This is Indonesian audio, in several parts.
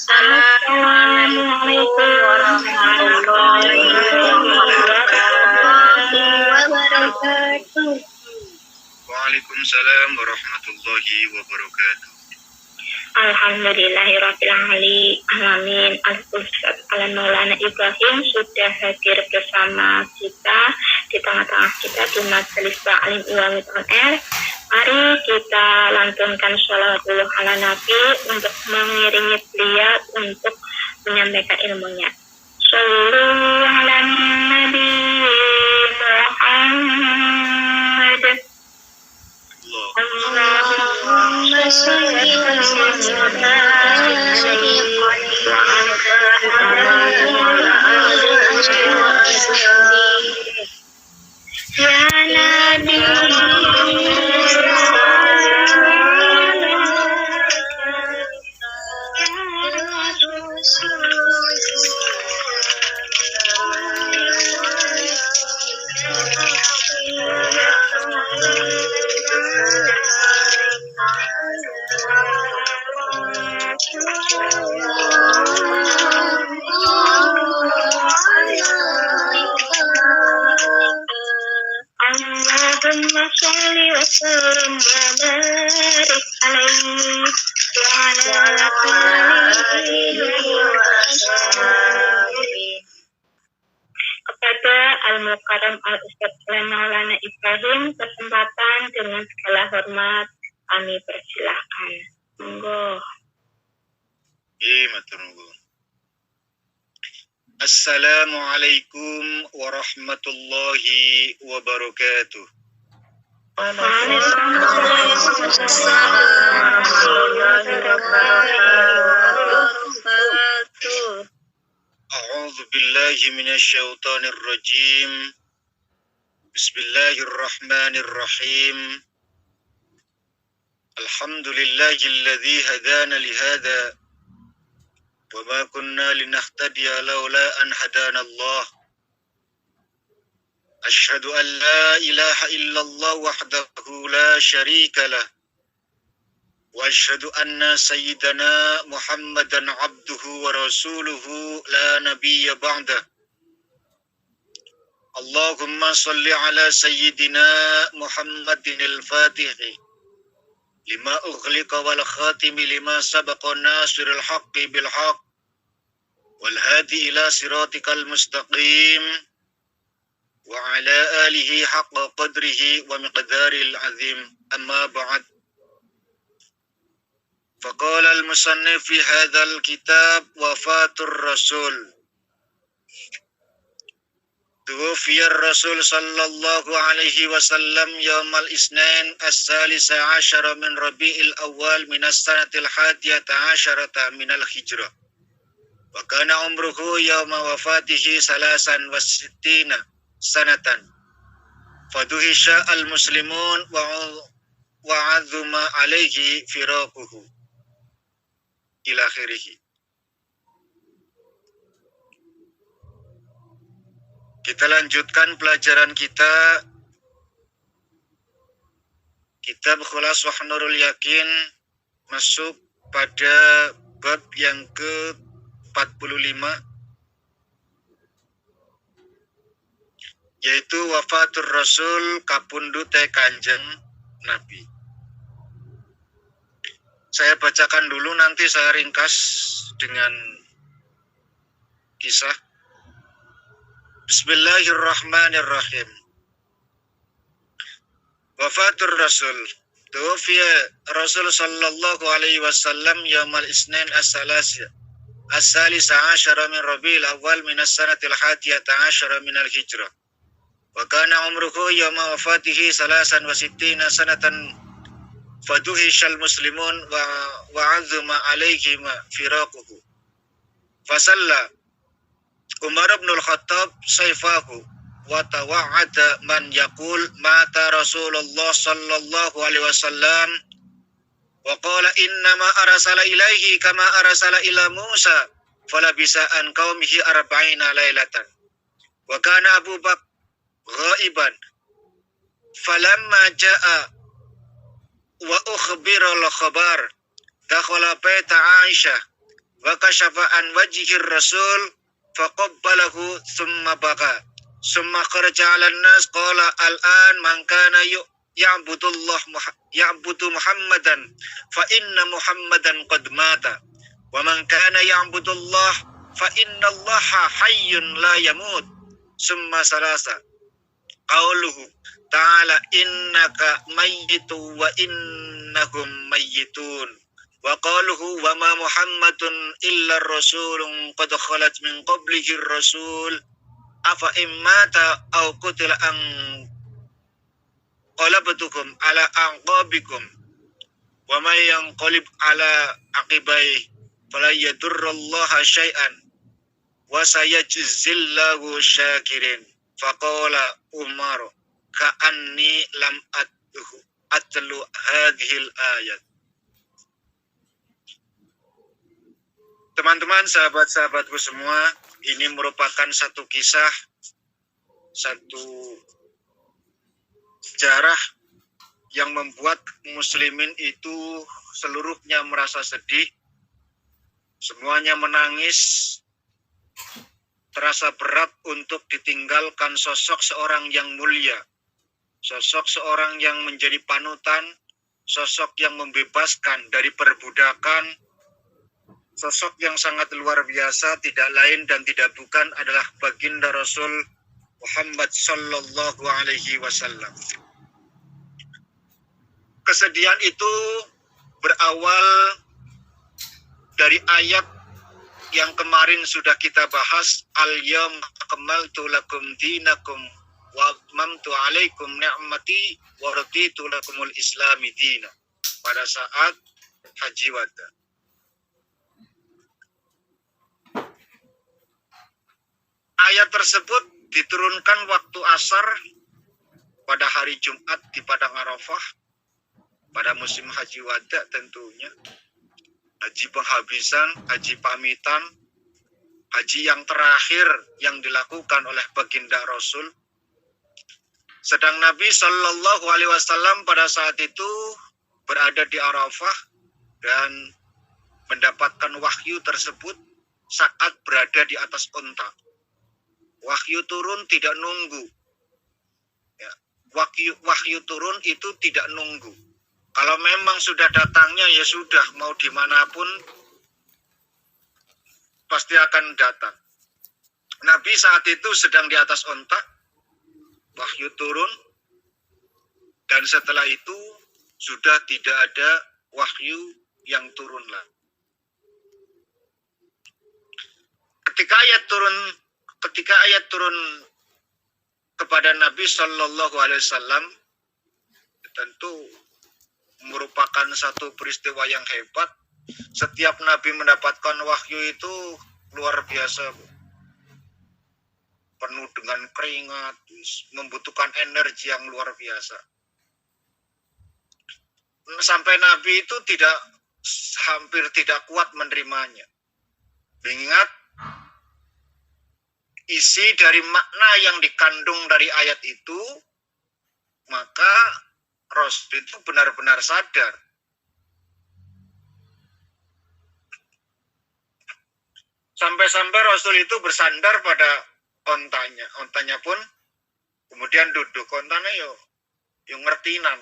Assalamualaikum warahmatullahi wabarakatuh. Waalaikumsalam warahmatullahi wabarakatuh. Alhamdulillahirabbil alamin. Al-Ustaz Maulana Ibrahim sudah hadir bersama kita di tengah-tengah kita di Majelis Ta'lim Iwamit on Air. Mari kita lantunkan sholawatullah ala Nabi untuk mengiringi beliau untuk menyampaikan ilmunya. Shollu ala Nabi Muhammad. Allahumma sholli wa sallim ya Nabi. Allahumma sholli wa sallim wa barik alaihi wa ala alihi wa sahbihi. Kepada Al-Mukarram Al-Ustaz Maulana Ibrahim, kesempatan dengan segala hormat kami persilahkan. Monggo. Matur nuwun. Assalamualaikum warahmatullahi wabarakatuh. A'udzu billahi minasyaitonir rajim. Bismillahirrahmanirrahim. Alhamdulillahilladzi hadana lihada wa ma kunna linahtadiya laula an hadana Allah. Asyhadu an la ilaha illallah wahdahu la syarika lah. Wa asyhadu anna sayyidana Muhammadan abduhu wa rasuluhu la nabiyya ba'dah. Allahumma salli ala sayyidina Muhammadin al-Fatihi lima ughliqa wal khatimi lima sabaqa nasiril haqqi bil haqq wal hadi ila siratikal mustaqim wa ala alihi haqqa qadrihi wa miqdaril azim. Amma ba'd. Faqala al-musannif fi hadzal kitab wafatur rasul. Tuwfiya ar-rasul sallallahu alaihi wasallam yaumal isnin as-salisa asyara min rabi'il awal min as-sanatil hadiyata asyarata min al-hijrah. Wa kana umruhu yauma wafatihi salasan wa sittina sanatan. Faduhisha al-muslimun wa azuma alaihi firaquhu. Ila akhirih. Kita lanjutkan pelajaran kita Kitab Khulasah Nurul Yakin, masuk pada bab yang ke-45, yaitu wafatur Rasul kapundute Kanjeng Nabi. Saya bacakan dulu, nanti saya ringkas dengan kisah. Bismillahirrahmanirrahim. Wafatur Rasul. Tuwfiya Rasul sallallahu alaihi wasallam yaumal isnin as-salisa asyara min rabi'il awal min as-sanatil hadiyata asyara min al-hijrah. Wa kana umruhu yauma wafatihi salasan wa sittina sanatan. Faduhishal muslimun wa azuma alaihi ma firaquhu. Fasalla Umar bin al-Khattab sayfahu wa tawa'ada man yaqul mata Rasulullah sallallahu alaihi wasallam wa qala innama arsala ilaihi kama arsala ila Musa falabisa an qaumihi arba'ina lailatan wa kana Abu Bakr ghaiban falamma jaa wa ukhbira al-khabar dakhala baita Aisyah wa kashafa an wajhir rasul faqabbalahu thumma baka summa kharaja 'alan nas qala al-an man kana ya'budu Muhammadan fa inna Muhammadan qad mata wa man kana ya'budu Allah fa inna Allaha hayyun la yamut summa salasa qauluhu ta'ala innaka mayyitu wa innahum mayyitun wa qaluhu wa ma Muhammadun illa rasulun qad khalat min qablihi rasul afa immata aw qutila an qalabtukum ala anqabikum wa may yanqalib ala aqibai fala yadurrallaha syai'an wa sayajzillahu syakirin faqala Umar ka'anni lam atlu hadhil ayat. Teman-teman, sahabat-sahabatku semua, ini merupakan satu kisah, satu sejarah yang membuat muslimin itu seluruhnya merasa sedih, semuanya menangis, terasa berat untuk ditinggalkan sosok seorang yang mulia, sosok seorang yang menjadi panutan, sosok yang membebaskan dari perbudakan, sosok yang sangat luar biasa, tidak lain dan tidak bukan adalah baginda Rasul Muhammad sallallahu alaihi wasallam. Kesedihan itu berawal dari ayat yang kemarin sudah kita bahas, al-yawma akmaltu lakum dinakum wa atmamtu alaikum ni'mati wa raditu lakumul islami dina, pada saat Haji Wada. Ayat tersebut diturunkan waktu asar pada hari Jumat di Padang Arafah pada musim Haji Wada tentunya. Haji penghabisan, haji pamitan, haji yang terakhir yang dilakukan oleh baginda Rasul. Sedang Nabi Shallallahu Alaihi Wasallam pada saat itu berada di Arafah dan mendapatkan wahyu tersebut saat berada di atas unta. Wahyu turun tidak nunggu. Ya, wahyu turun itu tidak nunggu. Kalau memang sudah datangnya ya sudah, mau dimanapun pasti akan datang. Nabi saat itu sedang di atas onta, wahyu turun, dan setelah itu sudah tidak ada wahyu yang turunlah. Ketika ayat turun kepada Nabi Shallallahu Alaihi Wasallam, tentu merupakan satu peristiwa yang hebat. Setiap Nabi mendapatkan wahyu itu luar biasa, penuh dengan keringat, membutuhkan energi yang luar biasa. Sampai Nabi itu hampir tidak kuat menerimanya. Mengingat isi dari makna yang dikandung dari ayat itu, maka Rasul itu benar-benar sadar. Sampai-sampai Rasul itu bersandar pada ontanya. Ontanya pun kemudian duduk. Ontanya yo ngertinan.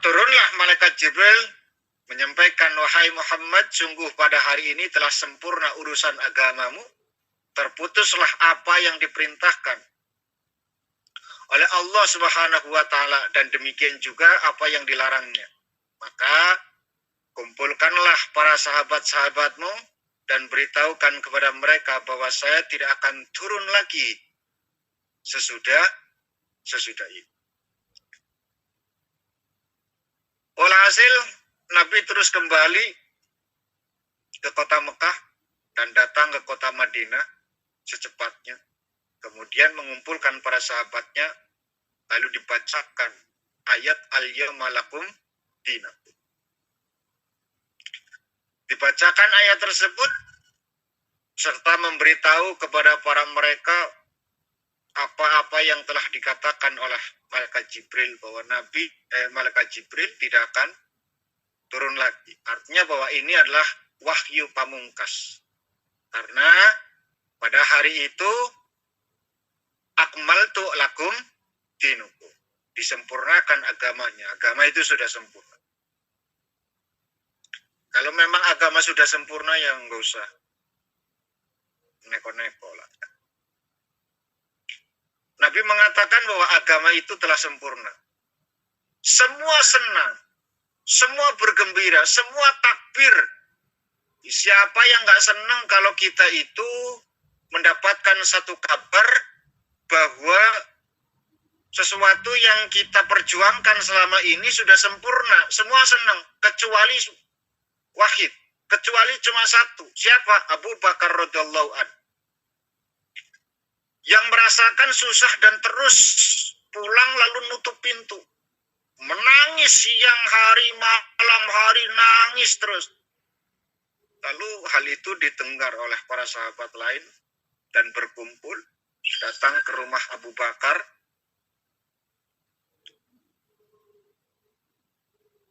Turunlah malaikat Jibril menyampaikan, wahai Muhammad, sungguh pada hari ini telah sempurna urusan agamamu. Terputuslah apa yang diperintahkan oleh Allah Subhanahu wa Ta'ala, dan demikian juga apa yang dilarangnya. Maka kumpulkanlah para sahabat-sahabatmu dan beritahukan kepada mereka bahwa saya tidak akan turun lagi sesudah ini. Walhasil Nabi terus kembali ke kota Mekah dan datang ke kota Madinah secepatnya. Kemudian mengumpulkan para sahabatnya, lalu dibacakan ayat al-yawma lakum dinakum. Dibacakan ayat tersebut serta memberitahu kepada para mereka apa-apa yang telah dikatakan oleh malaikat Jibril, bahwa malaikat Jibril tidak akan turun lagi. Artinya bahwa ini adalah wahyu pamungkas. Karena pada hari itu akmaltu lakum dinukum. Disempurnakan agamanya. Agama itu sudah sempurna. Kalau memang agama sudah sempurna, ya nggak usah neko-neko lah. Nabi mengatakan bahwa agama itu telah sempurna. Semua senang, semua bergembira, semua takbir. Siapa yang nggak senang kalau kita itu mendapatkan satu kabar bahwa sesuatu yang kita perjuangkan selama ini sudah sempurna. Semua senang, kecuali wahid, kecuali cuma satu. Siapa? Abu Bakar radhiyallahu anhu. Yang merasakan susah dan terus pulang lalu nutup pintu. Menangis siang hari, malam hari, nangis terus. Lalu hal itu didengar oleh para sahabat lain dan berkumpul datang ke rumah Abu Bakar.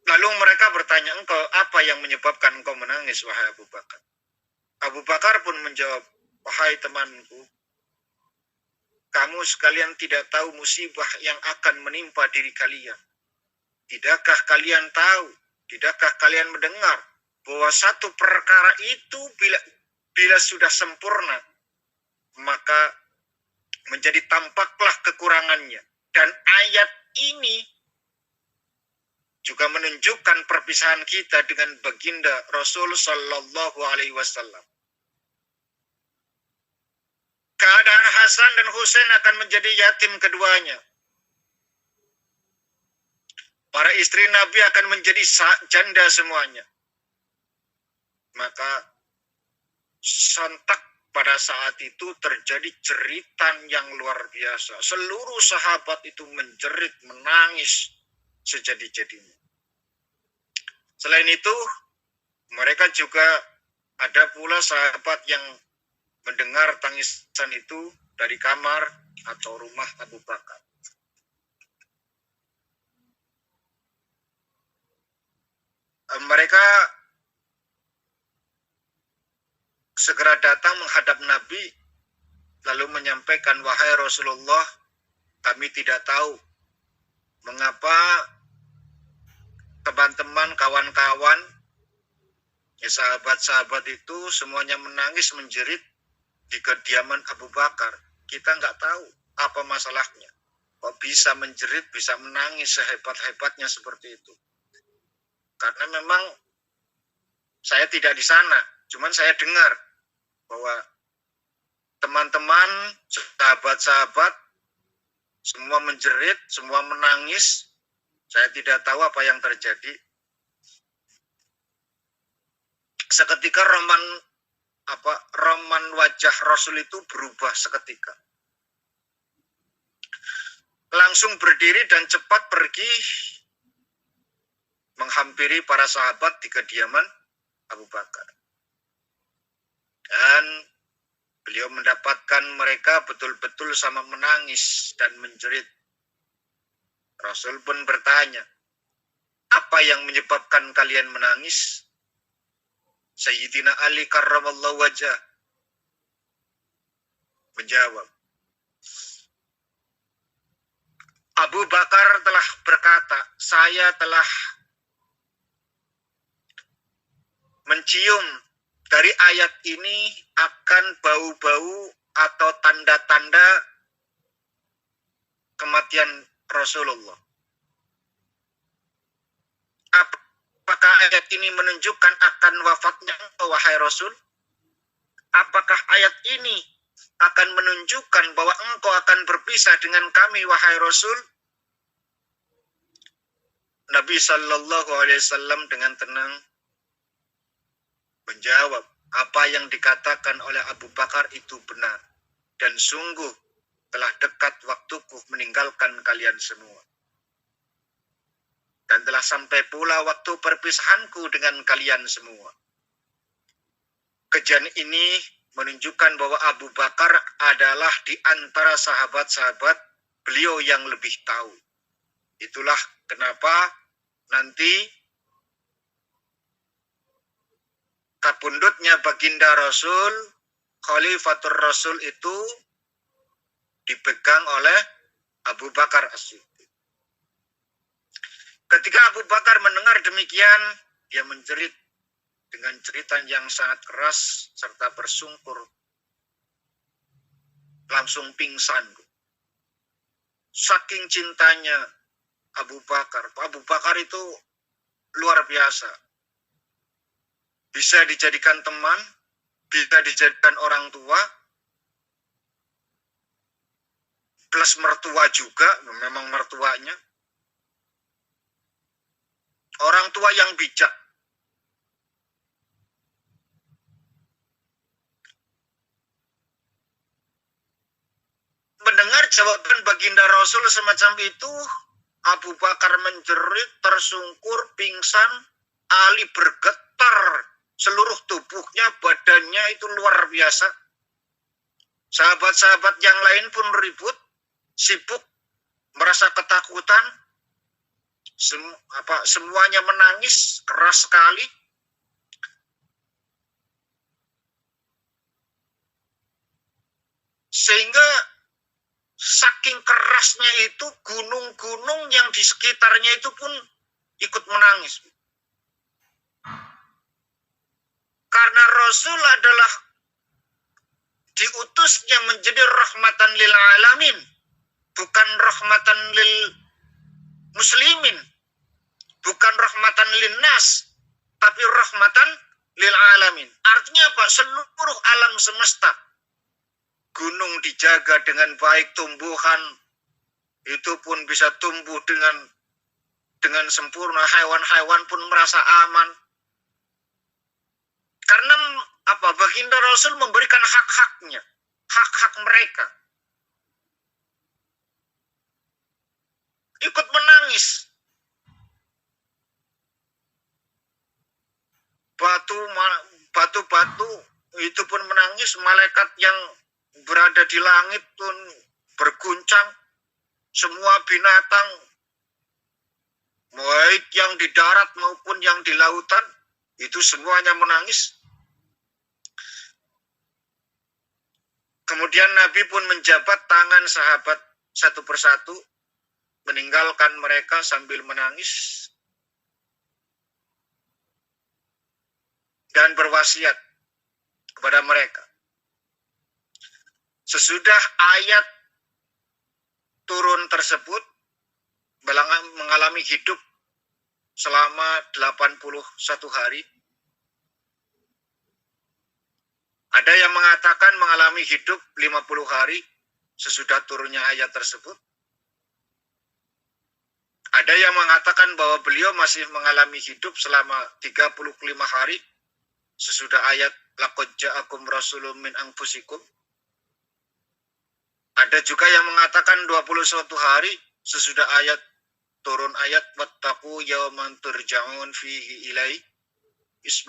Lalu mereka bertanya, engkau apa yang menyebabkan engkau menangis, wahai Abu Bakar? Abu Bakar pun menjawab, wahai temanku, kamu sekalian tidak tahu musibah yang akan menimpa diri kalian. Tidakkah kalian tahu, tidakkah kalian mendengar bahwa satu perkara itu bila sudah sempurna, maka menjadi tampaklah kekurangannya. Dan ayat ini juga menunjukkan perpisahan kita dengan baginda Rasul Sallallahu Alaihi Wasallam. Keadaan Hasan dan Husain akan menjadi yatim keduanya. Para istri Nabi akan menjadi janda semuanya. Maka sontak pada saat itu terjadi jeritan yang luar biasa. Seluruh sahabat itu menjerit, menangis sejadi-jadinya. Selain itu, mereka juga ada pula sahabat yang mendengar tangisan itu dari kamar atau rumah Abu Bakar. Mereka segera datang menghadap Nabi lalu menyampaikan, wahai Rasulullah, kami tidak tahu mengapa teman-teman, kawan-kawan, ya sahabat-sahabat itu semuanya menangis menjerit di kediaman Abu Bakar. Kita nggak tahu apa masalahnya. Kok bisa menjerit, bisa menangis sehebat-hebatnya seperti itu. Karena memang saya tidak di sana, cuman saya dengar bahwa teman-teman, sahabat-sahabat semua menjerit, semua menangis. Saya tidak tahu apa yang terjadi. Seketika roman wajah Rasul itu berubah seketika. Langsung berdiri dan cepat pergi menghampiri para sahabat di kediaman Abu Bakar. Dan beliau mendapatkan mereka betul-betul sama menangis dan menjerit. Rasul pun bertanya, apa yang menyebabkan kalian menangis? Sayyidina Ali karramallahu wajah menjawab, Abu Bakar telah berkata, saya telah mencium dari ayat ini akan bau-bau atau tanda-tanda kematian Rasulullah. Apakah ayat ini menunjukkan akan wafatnya engkau, wahai Rasul? Apakah ayat ini akan menunjukkan bahwa engkau akan berpisah dengan kami, wahai Rasul? Nabi Sallallahu Alaihi Wasallam dengan tenang menjawab, apa yang dikatakan oleh Abu Bakar itu benar. Dan sungguh telah dekat waktuku meninggalkan kalian semua. Dan telah sampai pula waktu perpisahanku dengan kalian semua. Kejadian ini menunjukkan bahwa Abu Bakar adalah di antara sahabat-sahabat beliau yang lebih tahu. Itulah kenapa nanti kapundutnya baginda Rasul, Khalifatur Rasul itu dipegang oleh Abu Bakar As-Siddiq. Ketika Abu Bakar mendengar demikian, dia menjerit dengan jeritan yang sangat keras serta bersungkur, langsung pingsan. Saking cintanya Abu Bakar. Abu Bakar itu luar biasa. Bisa dijadikan teman, bisa dijadikan orang tua, plus mertua juga, memang mertuanya. Orang tua yang bijak. Mendengar jawaban baginda Rasul semacam itu, Abu Bakar menjerit, tersungkur, pingsan, Ali bergetar, seluruh tubuhnya, badannya itu luar biasa. Sahabat-sahabat yang lain pun ribut, sibuk, merasa ketakutan, semuanya menangis keras sekali. Sehingga saking kerasnya itu, gunung-gunung yang di sekitarnya itu pun ikut menangis. Karena Rasul adalah diutusnya menjadi rahmatan lil alamin, bukan rahmatan lil muslimin, bukan rahmatan lin nas, tapi rahmatan lil alamin. Artinya apa? Seluruh alam semesta. Gunung dijaga dengan baik, tumbuhan itu pun bisa tumbuh dengan sempurna, hewan-hewan pun merasa aman. Karena apa? Baginda Rasul memberikan hak-haknya, hak-hak mereka. Ikut menangis. Batu-batu itu pun menangis, malaikat yang berada di langit pun berguncang, semua binatang, baik yang di darat maupun yang di lautan, itu semuanya menangis. Kemudian Nabi pun menjabat tangan sahabat satu persatu, meninggalkan mereka sambil menangis, dan berwasiat kepada mereka. Sesudah ayat turun tersebut, mengalami hidup selama 81 hari. Ada yang mengatakan mengalami hidup 50 hari sesudah turunnya ayat tersebut. Ada yang mengatakan bahwa beliau masih mengalami hidup selama 35 hari sesudah ayat laqad ja'akum rasulun min anfusikum. Ada juga yang mengatakan 21 hari sesudah ayat turun ayat wattaqu yawman turja'un fihi ilai.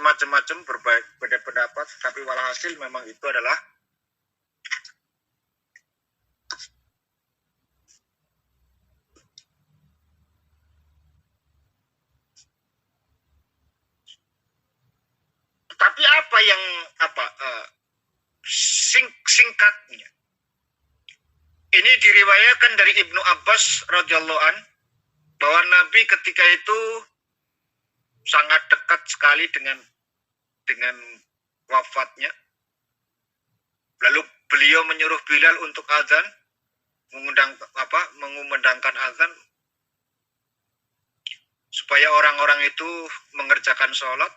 Macam-macam berbeda pendapat, tapi walhasil memang itu adalah tapi apa yang singkatnya ini diriwayatkan dari Ibnu Abbas radhiyallahu an bahwa Nabi ketika itu sangat dekat sekali dengan wafatnya. Lalu beliau menyuruh Bilal untuk azan, mengumandangkan azan supaya orang-orang itu mengerjakan sholat.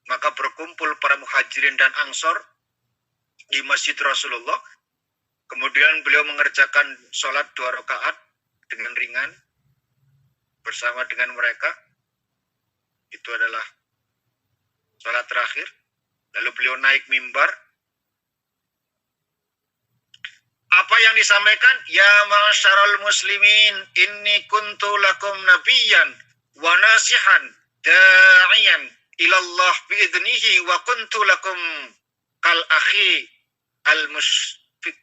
Maka berkumpul para muhajirin dan ansor di masjid Rasulullah. Kemudian beliau mengerjakan sholat 2 rakaat dengan ringan bersama dengan mereka. Itu adalah sholat terakhir. Lalu beliau naik mimbar. Apa yang disampaikan? Ya ma'asyaral muslimin, inni kuntu lakum nabiyan wa nasihan da'iyan ilallah biidnihi wa kuntu lakum kal akhi al-musfiq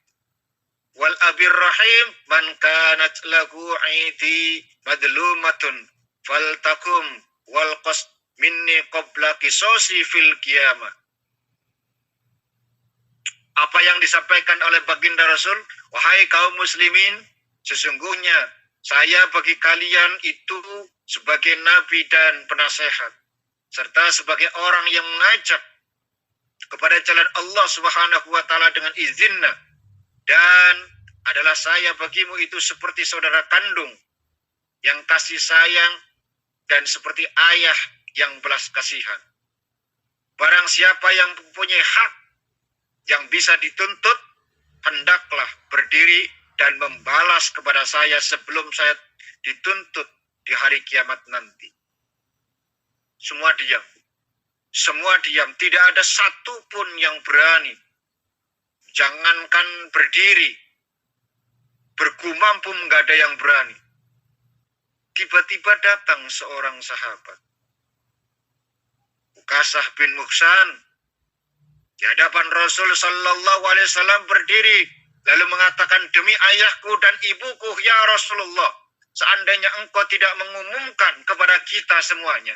wal abir rahim man kanat lahu aidi madlumatun faltakum wal qas minni qabla qisosi fil qiyamah. apa yang disampaikan oleh baginda Rasul, wahai kaum muslimin, sesungguhnya saya bagi kalian itu sebagai nabi dan penasehat, serta sebagai orang yang mengajak kepada jalan Allah Subhanahu wa taala dengan izinnya, dan adalah saya bagimu itu seperti saudara kandung yang kasih sayang dan seperti ayah yang belas kasihan. Barang siapa yang mempunyai hak yang bisa dituntut, hendaklah berdiri dan membalas kepada saya sebelum saya dituntut di hari kiamat nanti. Semua diam. Semua diam. Tidak ada satupun yang berani. Jangankan berdiri. Bergumam pun nggak ada yang berani. Tiba-tiba datang seorang sahabat. Ukasah bin Muhsan di hadapan Rasul Sallallahu Alaihi Wasallam berdiri, lalu mengatakan, demi ayahku dan ibuku ya Rasulullah, seandainya engkau tidak mengumumkan kepada kita semuanya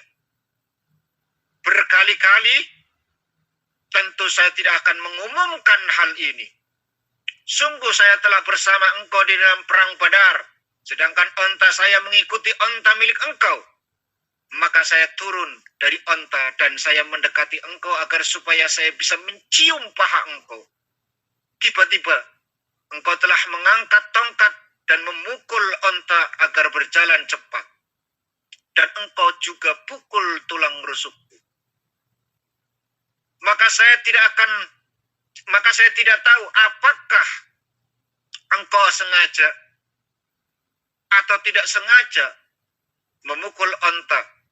berkali-kali, tentu saya tidak akan mengumumkan hal ini. Sungguh saya telah bersama engkau di dalam perang Badar, sedangkan onta saya mengikuti onta milik engkau. Maka saya turun dari onta dan saya mendekati engkau agar supaya saya bisa mencium paha engkau. Tiba-tiba engkau telah mengangkat tongkat dan memukul onta agar berjalan cepat. Dan engkau juga pukul tulang rusukku. Maka saya tidak tahu apakah engkau sengaja atau tidak sengaja memukul onta.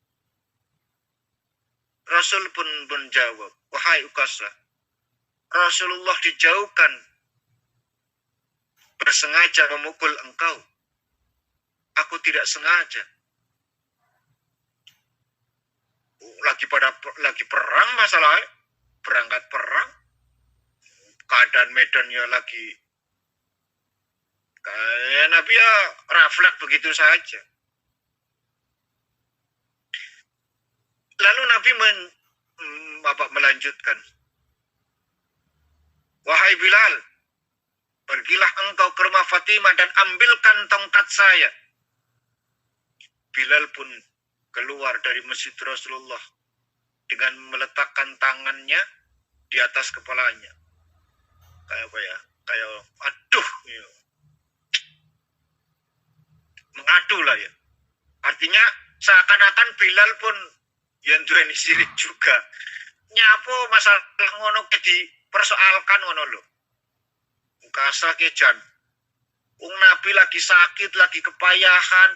Rasul pun menjawab, wahai Ukasah, Rasulullah dijauhkan bersengaja memukul engkau. Aku tidak sengaja. Lagi perang masalahnya, berangkat perang, keadaan medannya lagi kayak Nabi ya refleks begitu saja. Lalu Nabi melanjutkan, wahai Bilal, pergilah engkau ke rumah Fatimah dan ambilkan tongkat saya. Bilal pun keluar dari masjid Rasulullah dengan meletakkan tangannya di atas kepalanya. Kayak apa ya? Kayak aduh. Ya. Mengadu lah ya. Artinya seakan-akan Bilal pun yang duweni sirik juga. Nyapo masalah ngono dipersoalkan ngono lho. Ukasah kejan. Nabi lagi sakit, lagi kepayahan.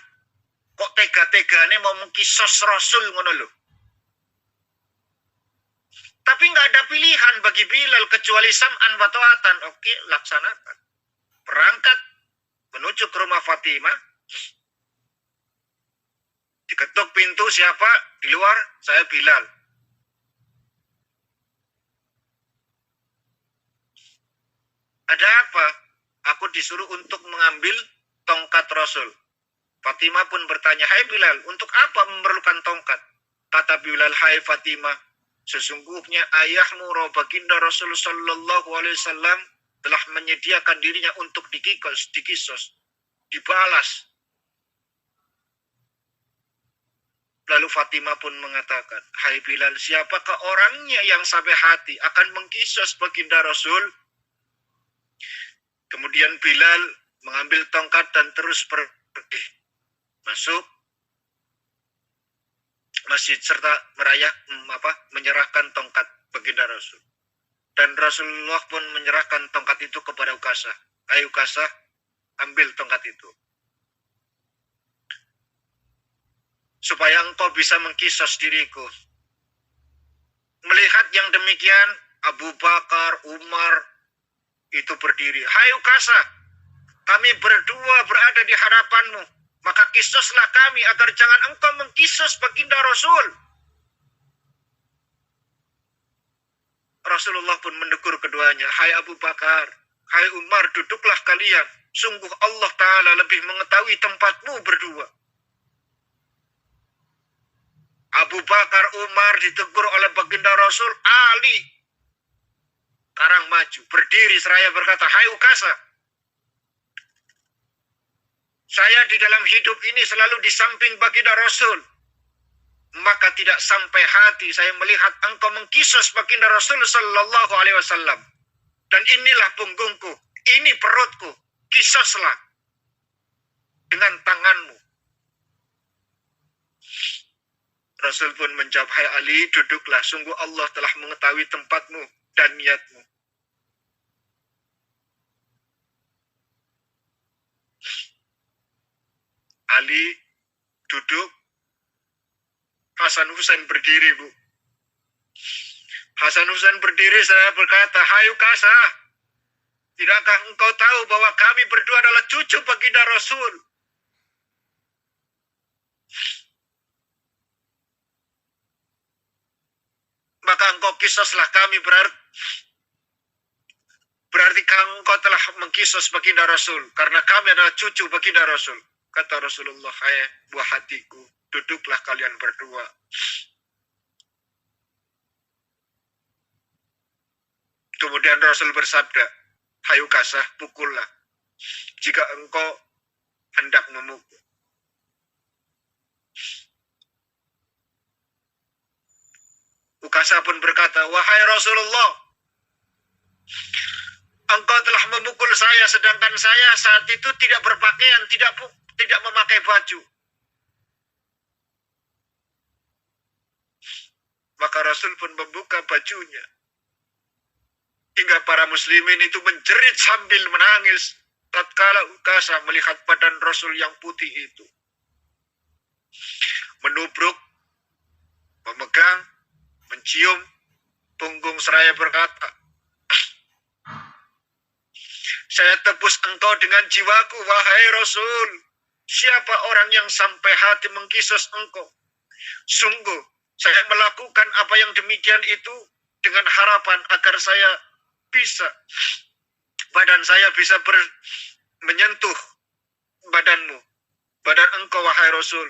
Kok tega-tegane mau mengkisos Rasul ngono lho. Tapi nggak ada pilihan bagi Bilal kecuali sam'an wa ta'atan. Oke, laksanakan. Berangkat menuju ke rumah Fatimah. Diketuk pintu, siapa? Di luar, saya Bilal. Ada apa? Aku disuruh untuk mengambil tongkat Rasul. Fatimah pun bertanya, hai Bilal, untuk apa memerlukan tongkat? Kata Bilal, hai Fatimah, sesungguhnya ayahmu baginda Rasul Sallallahu Alaihi Wasallam telah menyediakan dirinya untuk dikisos, dibalas. Lalu Fatimah pun mengatakan, hai Bilal, siapakah orangnya yang sampai hati akan mengkisos baginda Rasul? Kemudian Bilal mengambil tongkat dan terus pergi masuk masjid serta menyerahkan tongkat baginda Rasul. Dan Rasulullah pun menyerahkan tongkat itu kepada Ukasah. Hai Ukasah, ambil tongkat itu. Supaya engkau bisa mengkisos diriku. Melihat yang demikian, Abu Bakar, Umar itu berdiri. Hai Ukasah, kami berdua berada di hadapanmu. Maka kisoslah kami agar jangan engkau mengkisos baginda Rasul. Rasulullah pun menegur keduanya. Hai Abu Bakar, hai Umar, duduklah kalian. Sungguh Allah Ta'ala lebih mengetahui tempatmu berdua. Abu Bakar, Umar ditegur oleh baginda Rasul, Ali. Sekarang maju, berdiri seraya berkata, "Hai Ukasa, saya di dalam hidup ini selalu di samping baginda Rasul. Maka tidak sampai hati saya melihat engkau mengkisos baginda Rasul sallallahu alaihi wasallam. Dan inilah punggungku, ini perutku, kisoslah dengan tanganmu." Rasul pun menjawab, "Hai Ali, duduklah. Sungguh Allah telah mengetahui tempatmu dan niatmu." Ali duduk, Hasan Husain berdiri, Bu. Hasan Husain berdiri, saya berkata, "Hai Ukasa, tidakkah engkau tahu bahwa kami berdua adalah cucu baginda Rasul? Maka engkau kisoslah kami, berarti engkau telah mengkisos baginda Rasul, karena kami adalah cucu baginda Rasul." Kata Rasulullah, "Hai buah hatiku, duduklah kalian berdua." Kemudian Rasul bersabda, "Hai Ukasah, pukullah jika engkau hendak memukul." Ukasah pun berkata, "Wahai Rasulullah, engkau telah memukul saya, sedangkan saya saat itu tidak berpakaian, tidak memakai baju." Maka Rasul pun membuka bajunya. Hingga para muslimin itu menjerit sambil menangis tatkala Ukasah melihat badan Rasul yang putih itu. Menubruk, memegang, mencium punggung seraya berkata, "Saya tebus engkau dengan jiwaku, wahai Rasul. Siapa orang yang sampai hati mengkisos engkau? Sungguh, saya melakukan apa yang demikian itu dengan harapan agar badan saya bisa menyentuh badanmu, badan engkau, wahai Rasul.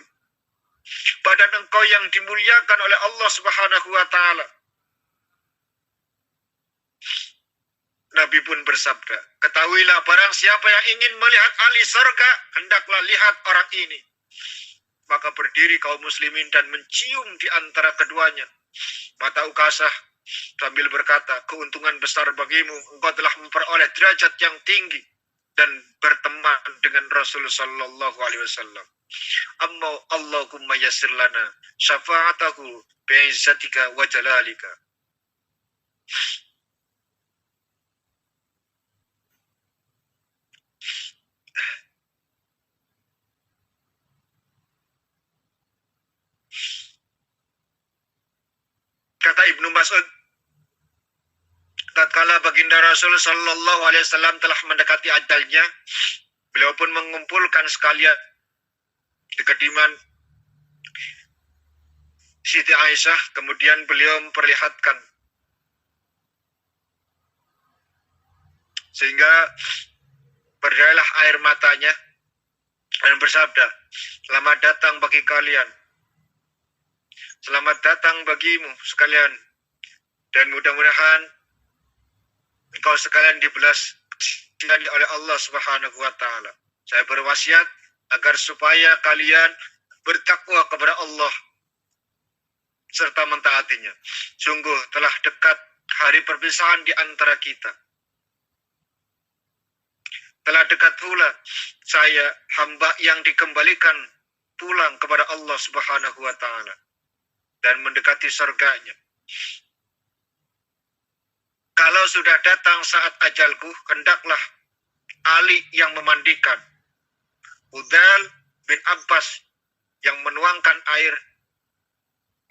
Badan engkau yang dimuliakan oleh Allah Subhanahu wa Ta'ala." Nabi pun bersabda, "Ketahuilah, barang siapa yang ingin melihat ahli surga, hendaklah lihat orang ini." Maka berdiri kaum muslimin dan mencium di antara keduanya mata Ukasah sambil berkata, "Keuntungan besar bagimu, engkau telah memperoleh derajat yang tinggi dan berteman dengan Rasul sallallahu alaihi wasallam. Amma Allahumma yassir lana syafa'atahu bi'izzatika wa jalalika." Kata Ibnu Mas'ud, tatkala baginda Rasul sallallahu alaihi wasallam telah mendekati ajalnya, beliau pun mengumpulkan sekalian di kediaman Siti Aisyah, kemudian beliau memperlihatkan sehingga berderalah air matanya dan bersabda, "Selamat datang bagi kalian. Selamat datang bagimu sekalian, dan mudah-mudahan engkau sekalian dibelas oleh Allah Subhanahu wa Ta'ala. Saya berwasiat agar supaya kalian bertakwa kepada Allah serta mentaatinya. Sungguh telah dekat hari perpisahan di antara kita. Telah dekat pula saya, hamba yang dikembalikan pulang kepada Allah Subhanahu wa Ta'ala dan mendekati surganya. Kalau sudah datang saat ajalku, hendaklah Ali yang memandikan, Udal bin Abbas yang menuangkan air,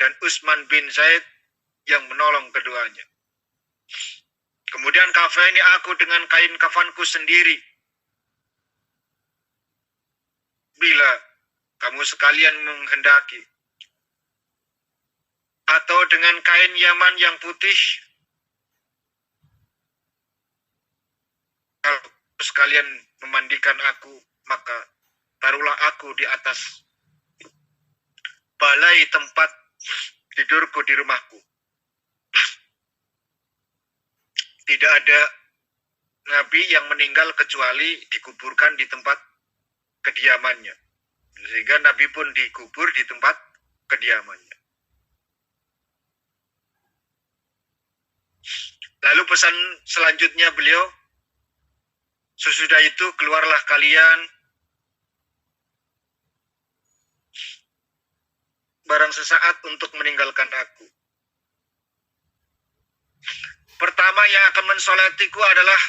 dan Utsman bin Zaid yang menolong keduanya. Kemudian kafani aku dengan kain kafanku sendiri. Bila kamu sekalian menghendaki, atau dengan kain Yaman yang putih, kalau sekalian memandikan aku, maka taruhlah aku di atas balai tempat tidurku di rumahku. tidak ada nabi yang meninggal kecuali dikuburkan di tempat kediamannya. Sehingga nabi pun dikubur di tempat kediamannya. Lalu pesan selanjutnya beliau, sesudah itu keluarlah kalian barang sesaat untuk meninggalkan aku. Pertama yang akan mensolatiku adalah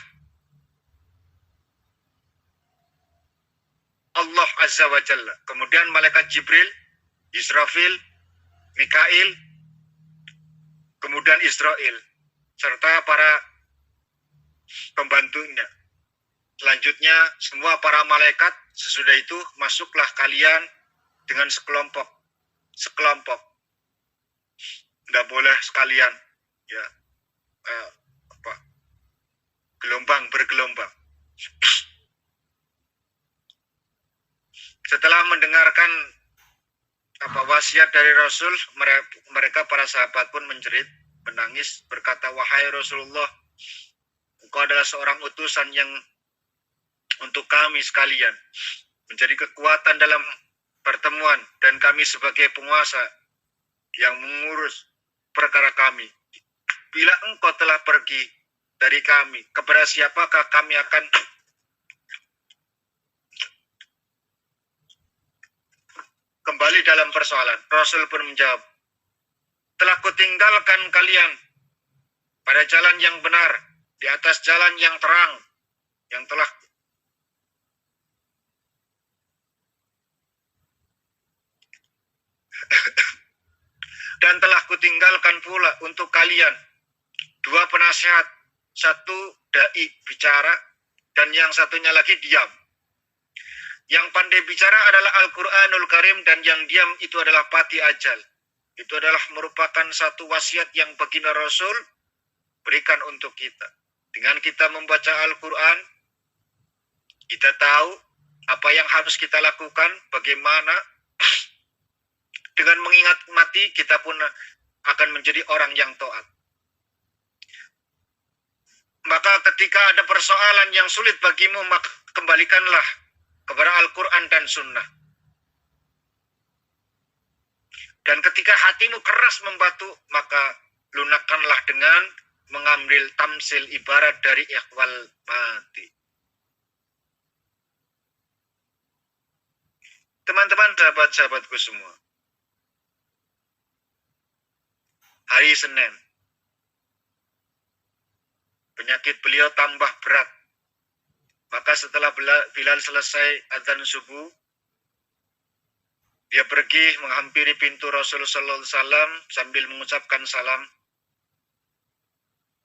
Allah Azza wa Jalla. Kemudian malaikat Jibril, Israfil, Mikail, kemudian Israel, serta para pembantunya. Selanjutnya semua para malaikat. Sesudah itu masuklah kalian dengan sekelompok. Tidak boleh sekalian, ya, bergelombang. Setelah mendengarkan wasiat dari Rasul, mereka para sahabat pun menjerit, menangis, berkata, wahai Rasulullah, engkau adalah seorang utusan yang untuk kami sekalian, menjadi kekuatan dalam pertemuan, dan kami sebagai penguasa yang mengurus perkara kami. Bila engkau telah pergi dari kami, kepada siapakah kami akan kembali dalam persoalan? Rasul pun menjawab, telah kutinggalkan kalian pada jalan yang benar, di atas jalan yang terang, yang telah dan telah kutinggalkan pula untuk kalian dua penasihat, satu dai bicara dan yang satunya lagi diam. Yang pandai bicara adalah Al-Quranul Karim dan yang diam itu adalah pati ajal. Itu adalah merupakan satu wasiat yang baginda Rasul berikan untuk kita. Dengan kita membaca Al-Quran, kita tahu apa yang harus kita lakukan, bagaimana. Dengan mengingat mati, kita pun akan menjadi orang yang taat. Maka ketika ada persoalan yang sulit bagimu, maka kembalikanlah kepada Al-Quran dan Sunnah. Dan ketika hatimu keras membatu, maka lunakkanlah dengan mengambil tamsil ibarat dari ikhwal mati. Teman-teman, sahabat-sahabatku semua, hari Senin, penyakit beliau tambah berat. Maka setelah Bilal selesai adzan subuh, dia pergi menghampiri pintu Rasulullah SAW sambil mengucapkan salam.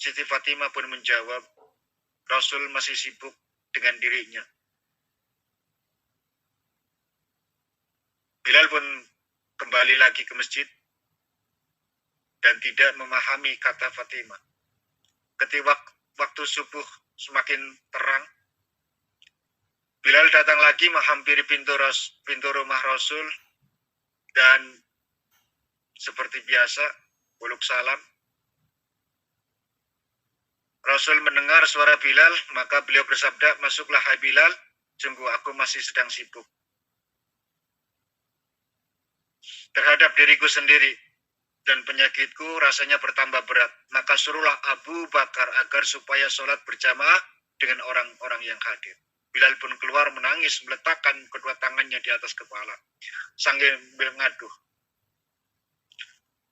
Siti Fatimah pun menjawab, Rasul masih sibuk dengan dirinya. Bilal pun kembali lagi ke masjid dan tidak memahami kata Fatimah. Ketika waktu subuh semakin terang, Bilal datang lagi menghampiri pintu rumah Rasul dan seperti biasa peluk salam. Rasul mendengar suara Bilal, maka beliau bersabda, masuklah hai Bilal, sungguh aku masih sedang sibuk terhadap diriku sendiri dan penyakitku rasanya bertambah berat. Maka suruhlah Abu Bakar agar supaya sholat berjamaah dengan orang-orang yang hadir. Bilal pun keluar menangis, meletakkan kedua tangannya di atas kepala sambil mengaduh,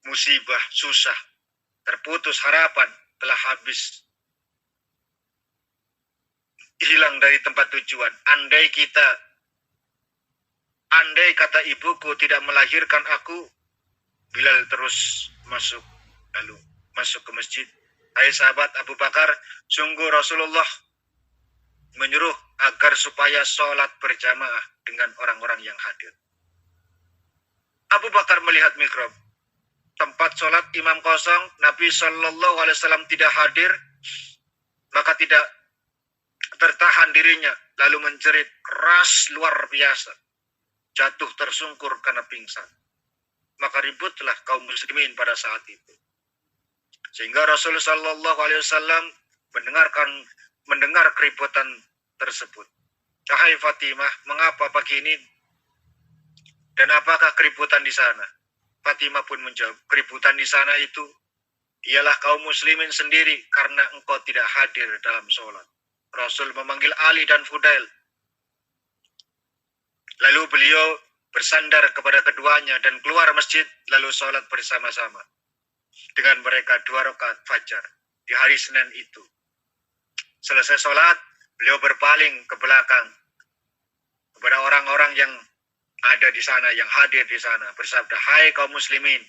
musibah, susah, terputus harapan, telah habis, hilang dari tempat tujuan. Andai kata ibuku tidak melahirkan aku, Bilal terus masuk ke masjid. Hai sahabat Abu Bakar, sungguh Rasulullah menyuruh agar supaya sholat berjamaah dengan orang-orang yang hadir. Abu Bakar melihat mihrab, tempat sholat imam kosong, Nabi SAW tidak hadir, maka tidak tertahan dirinya, lalu menjerit keras luar biasa, jatuh tersungkur karena pingsan. Maka ributlah kaum muslimin pada saat itu. Sehingga Rasulullah SAW mendengar keributan tersebut. Wahai Fatimah, mengapa pagi ini dan apakah keributan di sana? Fatimah pun menjawab, keributan di sana itu ialah kaum muslimin sendiri karena engkau tidak hadir dalam sholat. Rasul memanggil Ali dan Fudail. Lalu beliau bersandar kepada keduanya dan keluar masjid lalu sholat bersama-sama dengan mereka 2 rakaat fajar di hari Senin itu. Selesai sholat, beliau berpaling ke belakang kepada orang-orang yang ada di sana, yang hadir di sana, bersabda, hai kaum muslimin,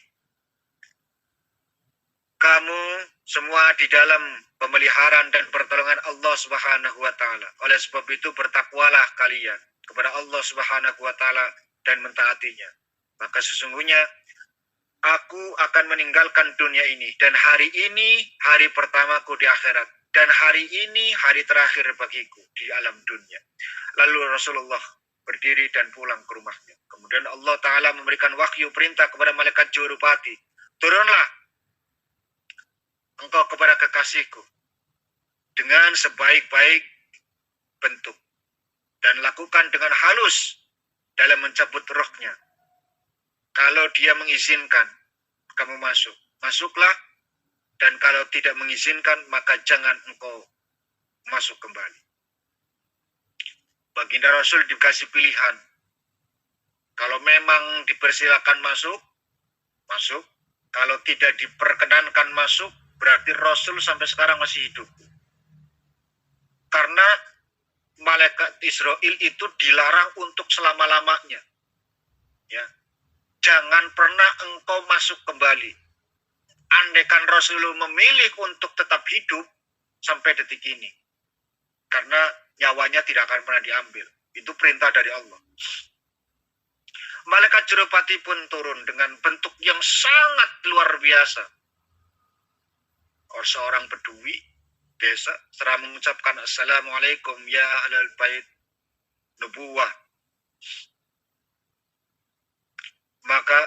kamu semua di dalam pemeliharaan dan pertolongan Allah Subhanahu wa Ta'ala. Oleh sebab itu bertakwalah kalian kepada Allah Subhanahu wa Ta'ala dan mentaatinya. Maka sesungguhnya aku akan meninggalkan dunia ini, dan hari ini hari pertamaku di akhirat, dan hari ini hari terakhir bagiku di alam dunia. Lalu Rasulullah berdiri dan pulang ke rumahnya. Kemudian Allah Ta'ala memberikan wahyu perintah kepada malaikat jurupati, turunlah engkau kepada kekasihku dengan sebaik-baik bentuk dan lakukan dengan halus dalam mencabut rohnya. Kalau dia mengizinkan kamu masuk, masuklah, dan kalau tidak mengizinkan maka jangan engkau masuk kembali. Baginda Rasul dikasih pilihan. Kalau memang dipersilakan masuk, masuk. Kalau tidak diperkenankan masuk, berarti Rasul sampai sekarang masih hidup. Karena malaikat Israel itu dilarang untuk selama-lamanya. Ya. Jangan pernah engkau masuk kembali. Andaikan Rasulullah memilih untuk tetap hidup sampai detik ini, karena nyawanya tidak akan pernah diambil. Itu perintah dari Allah. Malaikat jurupati pun turun dengan bentuk yang sangat luar biasa. Seorang bedui desa setelah mengucapkan Assalamualaikum ya ahlal bait nubuwah, maka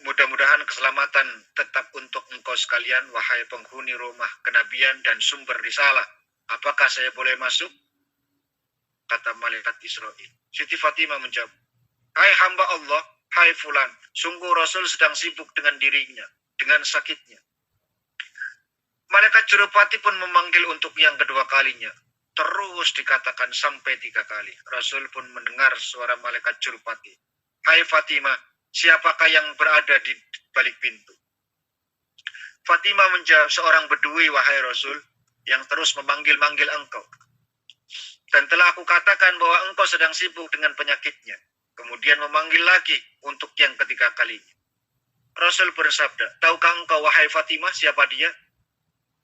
mudah-mudahan keselamatan tetap untuk engkau sekalian, wahai penghuni rumah kenabian dan sumber risalah. Apakah saya boleh masuk? Kata malaikat Israel. Siti Fatimah menjawab, hai hamba Allah, hai fulan, sungguh Rasul sedang sibuk dengan dirinya, dengan sakitnya. Malaikat jurupati pun memanggil untuk yang kedua kalinya. Terus dikatakan sampai 3 kali. Rasul pun mendengar suara malaikat jurupati. Hai Fatimah, siapakah yang berada di balik pintu? Fatimah menjawab, seorang bedui wahai Rasul, yang terus memanggil-manggil engkau. Dan telah aku katakan bahwa engkau sedang sibuk dengan penyakitnya. Kemudian memanggil lagi untuk yang ketiga kalinya. Rasul bersabda, tahukah engkau wahai Fatimah siapa dia?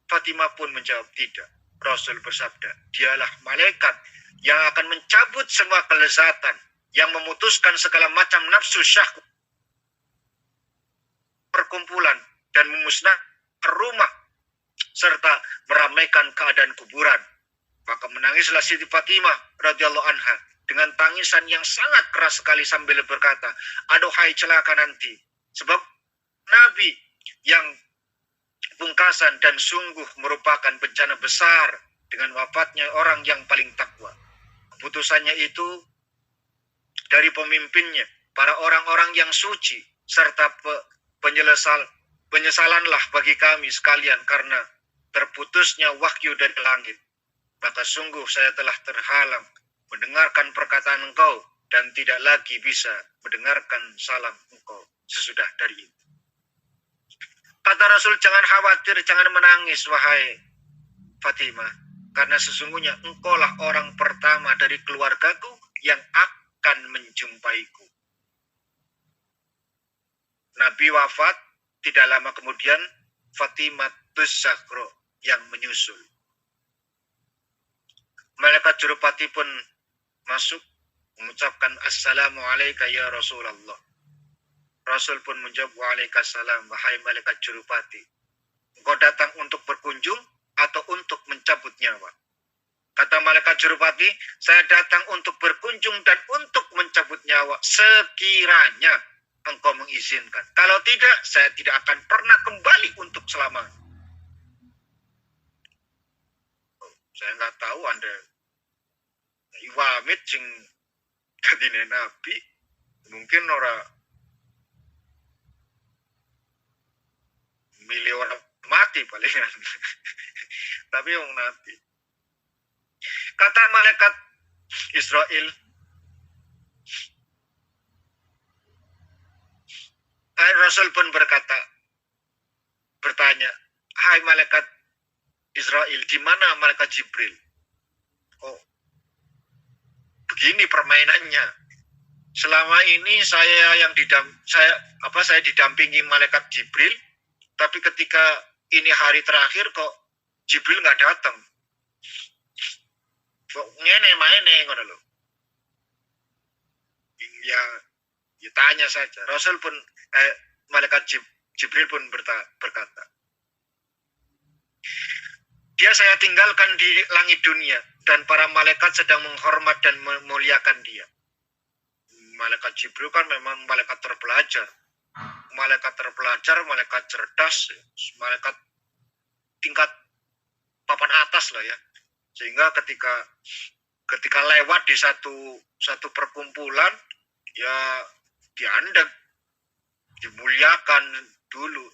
Fatimah pun menjawab, tidak. Rasul bersabda, dialah malaikat yang akan mencabut semua kelezatan, yang memutuskan segala macam nafsu syahwat, perkumpulan, dan memusnahkan rumah, serta meramaikan keadaan kuburan. Maka menangislah Siti Fatimah radhiyallahu anha dengan tangisan yang sangat keras sekali sambil berkata, aduhai celaka nanti, sebab Nabi yang pungkasan dan sungguh merupakan bencana besar dengan wafatnya orang yang paling takwa. Keputusannya itu dari pemimpinnya, para orang-orang yang suci, serta penyesalanlah bagi kami sekalian karena terputusnya wahyu dari langit. Maka sungguh saya telah terhalang mendengarkan perkataan engkau dan tidak lagi bisa mendengarkan salam engkau sesudah dari itu. Kata Rasul, jangan khawatir, jangan menangis, wahai Fatimah. Karena sesungguhnya engkaulah orang pertama dari keluargaku yang akan menjumpaiku. Nabi wafat, tidak lama kemudian Fatimah Zahra yang menyusul. Malaikat jurupati pun masuk mengucapkan Assalamualaikum ya Rasulullah. Rasul pun menjawab, waalaikumsalam, wahai malaikat jurupati. Engkau datang untuk berkunjung atau untuk mencabut nyawa? Kata malaikat jurupati, saya datang untuk berkunjung dan untuk mencabut nyawa sekiranya engkau mengizinkan. Kalau tidak, saya tidak akan pernah kembali untuk selamanya. Saya nggak tahu Anda iwamit sing dadine nabi, mungkin ora milih orang mati palingan. Tapi yang nabi. Kata malaikat Israel, Rasul pun bertanya, hai malaikat Israel, di mana malaikat Jibril? Oh, begini permainannya. Selama ini saya didampingi malaikat Jibril, tapi ketika ini hari terakhir kok Jibril nggak datang. Kok ngene maine ngono lho. Ya tanya saja. Rasul pun malaikat Jibril pun berkata, dia saya tinggalkan di langit dunia dan para malaikat sedang menghormat dan memuliakan dia. Malaikat Jibril kan memang malaikat terpelajar, malaikat cerdas, malaikat tingkat papan atas lah ya. Sehingga ketika lewat di satu perkumpulan, ya diandeg, dimuliakan dulu.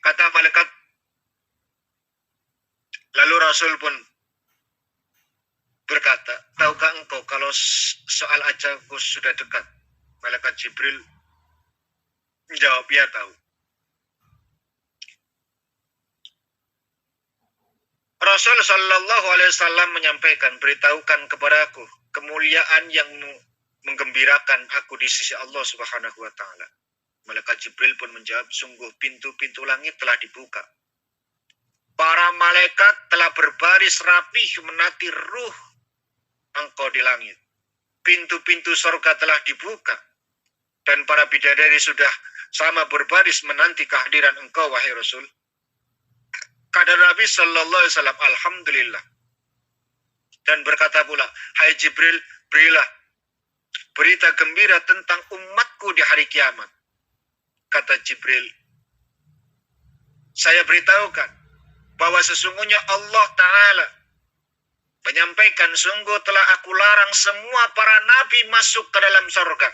Kata malaikat, lalu Rasul pun berkata, tahukah engkau kalau soal ajalku sudah dekat? Malaikat Jibril menjawab, ya tahu. Rasul Shallallahu Alaihi Wasallam menyampaikan, beritahukan kepadaku kemuliaan yang menggembirakan aku di sisi Allah Subhanahu Wa Taala. Malaikat Jibril pun menjawab, sungguh pintu-pintu langit telah dibuka. Para malaikat telah berbaris rapih menanti ruh engkau di langit. Pintu-pintu surga telah dibuka. Dan para bidadari sudah sama berbaris menanti kehadiran engkau, wahai Rasul. Kata Nabi Sallallahu Alaihi Wasallam, alhamdulillah. Dan berkata pula, hai Jibril, berilah berita gembira tentang umatku di hari kiamat. Kata Jibril, saya beritahukan bahwa sesungguhnya Allah Ta'ala menyampaikan, sungguh telah aku larang semua para nabi masuk ke dalam surga.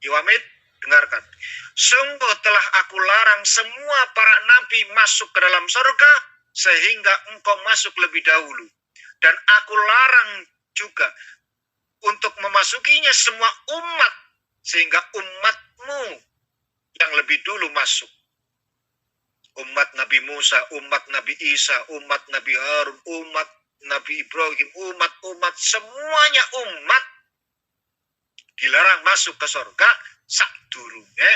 Iwamid, dengarkan. Sungguh telah aku larang semua para nabi masuk ke dalam surga sehingga engkau masuk lebih dahulu. Dan aku larang juga untuk memasukinya semua umat sehingga umatmu yang lebih dulu masuk. Umat Nabi Musa, umat Nabi Isa, umat Nabi Harun, umat Nabi Ibrahim, umat semuanya umat dilarang masuk ke surga sakdurunge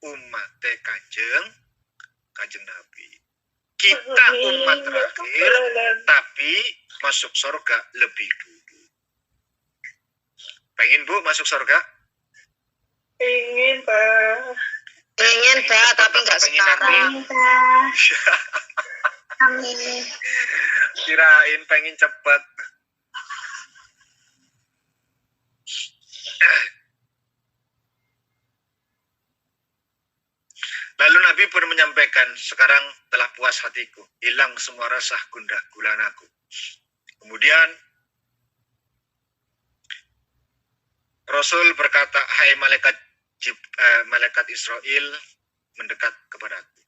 umat Kanjeng Nabi. Kita umat terakhir tapi masuk surga lebih dulu. Pengen Bu masuk surga? Ingin, Pak. Pengen, Pak, tapi nggak sekarang. Amin. Kirain pengen cepet. Lalu Nabi pun menyampaikan, sekarang telah puas hatiku, hilang semua rasa gundah gulanaku. Kemudian Rasul berkata, hai malaikat Israel mendekat kepadaku.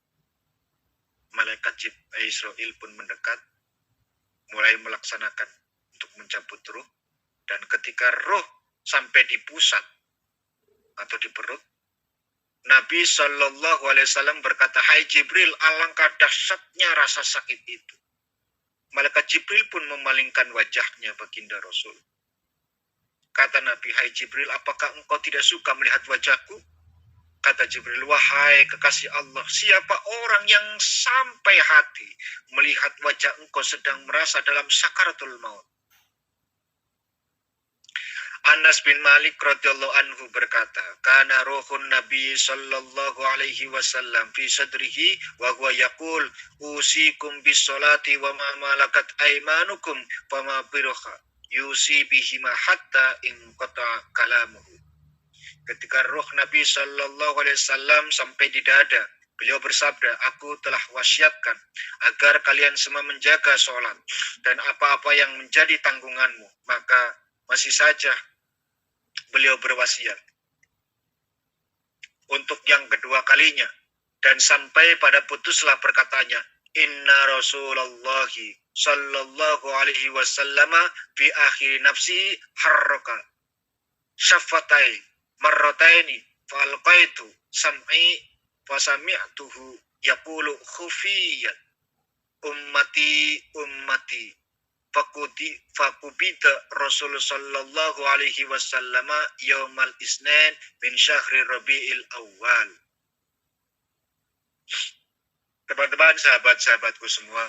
Malaikat Israel pun mendekat, mulai melaksanakan untuk mencabut ruh. Dan ketika ruh sampai di pusat atau di perut, Nabi Shallallahu Alaihi Wasallam berkata, hai Jibril, alangkah dahsyatnya rasa sakit itu. Malaikat Jibril pun memalingkan wajahnya baginda Rasul. Kata Nabi, hai Jibril, apakah engkau tidak suka melihat wajahku? Kata Jibril, wahai kekasih Allah, siapa orang yang sampai hati melihat wajah engkau sedang merasa dalam sakaratul maut? Anas bin Malik radhiyallahu anhu berkata, kana ruhun Nabi sallallahu alaihi wasallam fi sadrihi wa huwa yaqul usikum bis salati wa ma malakat aymanukum fama birha yusi bihima hatta in qata kalamuhu. ketika ruh Nabi Shallallahu Alaihi Wasallam sampai di dada, beliau bersabda, aku telah wasiatkan agar kalian semua menjaga sholat dan apa-apa yang menjadi tanggunganmu. Maka masih saja beliau berwasiat untuk yang kedua kalinya, dan sampai pada putuslah perkataannya, inna Rasulullahi Sallallahu Alaihi Wasallam fi akhir nafsi harroka syafatai marrotaini falqaitu sam'i fasami'tuhu yaqulu khufiyat ummati ummati fakubita Rasul Sallallahu Alaihi Wasallam yaumal isnin min syahri Rabi'il Awal. Teman-teman, sahabat-sahabatku semua,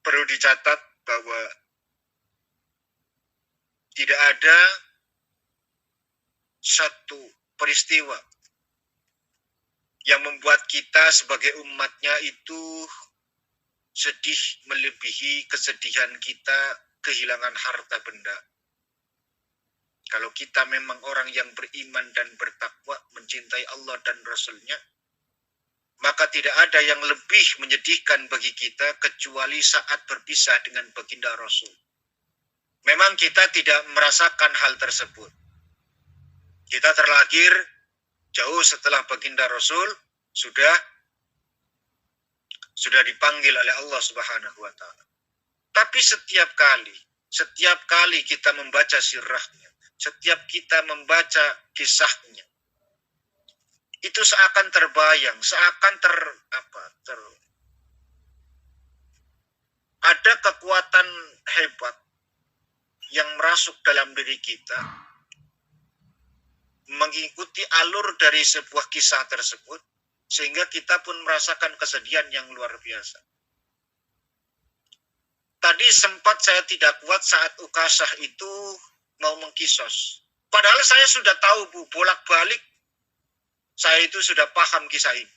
perlu dicatat bahwa tidak ada satu peristiwa yang membuat kita sebagai umatnya itu sedih melebihi kesedihan kita kehilangan harta benda. Kalau kita memang orang yang beriman dan bertakwa, mencintai Allah dan Rasul-Nya, maka tidak ada yang lebih menyedihkan bagi kita kecuali saat berpisah dengan baginda Rasul. Memang kita tidak merasakan hal tersebut. Kita terlahir jauh setelah baginda Rasul sudah dipanggil oleh Allah Subhanahu wa taala. Tapi setiap kali kita membaca sirahnya, setiap kita membaca kisahnya, itu seakan terbayang, ada kekuatan hebat yang merasuk dalam diri kita, mengikuti alur dari sebuah kisah tersebut, sehingga kita pun merasakan kesedihan yang luar biasa. Tadi sempat saya tidak kuat saat Ukasah itu mau mengkisos. Padahal saya sudah tahu, Bu, bolak-balik saya itu sudah paham kisah ini.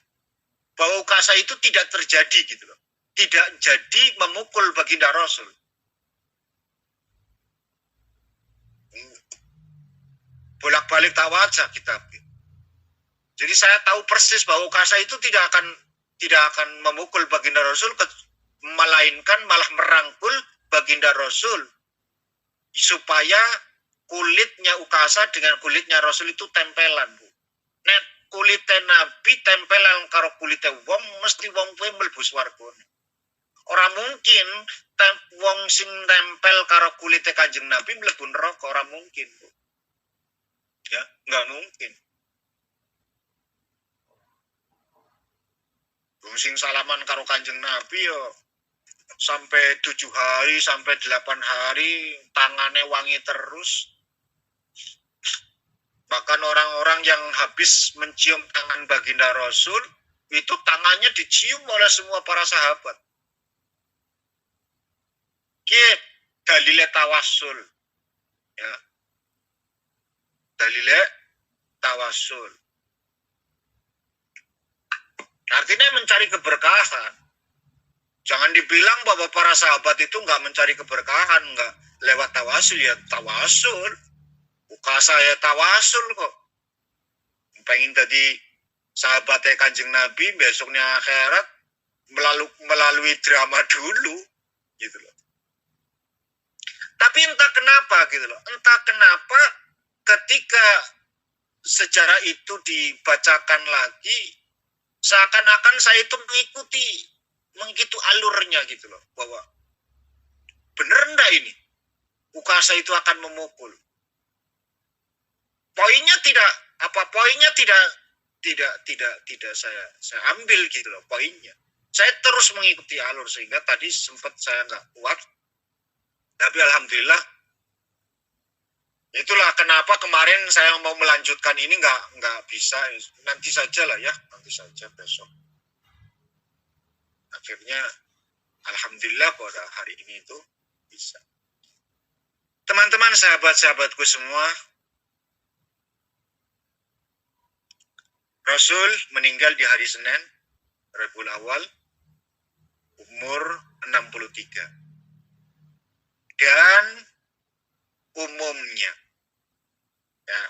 Bahwa Ukasah itu tidak terjadi gitu loh. Tidak jadi memukul baginda Rasul. Bolak-balik tawaja kitab. Jadi saya tahu persis bahwa Ukasah itu tidak akan memukul baginda Rasul, melainkan malah merangkul baginda Rasul supaya kulitnya Ukasah dengan kulitnya Rasul itu tempelan, Bu. Nek kulitnya Nabi tempelan karo kulitnya wong, mesti wong kuwi mlebu swarga. Ora mungkin wong sing tempel karo kulitnya Kanjeng Nabi mlebu neraka, ora mungkin, Bu. Ya, enggak mungkin. Wong sing salaman karo Kanjeng Nabi yo sampai 7 hari, sampai 8 hari tangannya wangi terus. Bahkan orang-orang yang habis mencium tangan baginda Rasul, itu tangannya dicium oleh semua para sahabat. Ki dalile tawasul. Ya. Dalile tawasul. Artinya mencari keberkahan. Jangan dibilang bahwa para sahabat itu nggak mencari keberkahan, nggak lewat tawasul, ya tawasul. Ukasah ya tawasul kok. Pengen tadi sahabatnya Kanjeng Nabi, besoknya akhirat melalui drama dulu, gitu loh. Tapi entah kenapa gitu loh. Entah kenapa ketika sejarah itu dibacakan lagi, seakan-akan saya itu mengikuti alurnya gitu loh, bahwa bener enggak ini Ukasah itu akan memukul. Poinnya tidak saya ambil gitu loh poinnya. Saya terus mengikuti alur sehingga tadi sempat saya nggak kuat. Tapi alhamdulillah, itulah kenapa kemarin saya mau melanjutkan ini nggak bisa. Nanti saja lah ya, nanti saja besok. Akhirnya alhamdulillah pada hari ini itu bisa. Teman-teman, sahabat-sahabatku semua, Rasul meninggal di hari Senin, Rabiul Awal, umur 63. Dan umumnya Ya.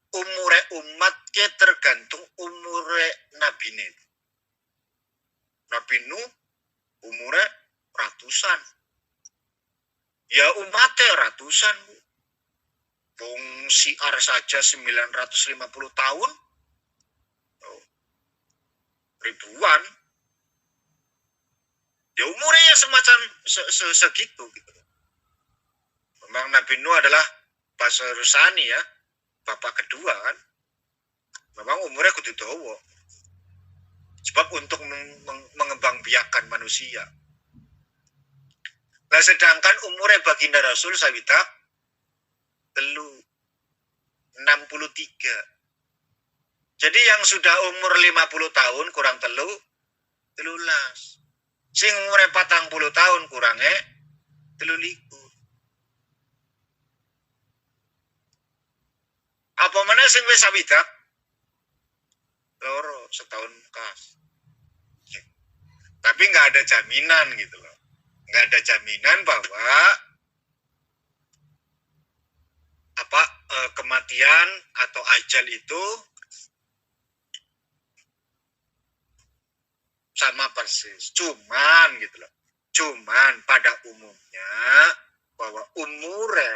Umure umat ke tergantung umure Nabi Nuh. Nabi Nuh umure ratusan. Ya umatnya ratusan. Wong siar saja 950 tahun. Oh, ribuan. Ya umurnya ya semacam segitu gitu. Memang Nabi Nuh adalah Basarusani ya, bapak kedua kan. Memang umurnya kudu dawa. Sebab untuk mengembangbiakan manusia. Nah sedangkan umurnya baginda Rasul sawidak 63. Jadi yang sudah umur 50 tahun kurang 13. Sing umurnya 40 tahun kurangnya 13. Apa mana sing wis sawidak loro setahun kas. Tapi nggak ada jaminan gitu loh. Nggak ada jaminan bahwa kematian atau ajal itu sama persis. Cuman gitu loh. Cuman pada umumnya bahwa umure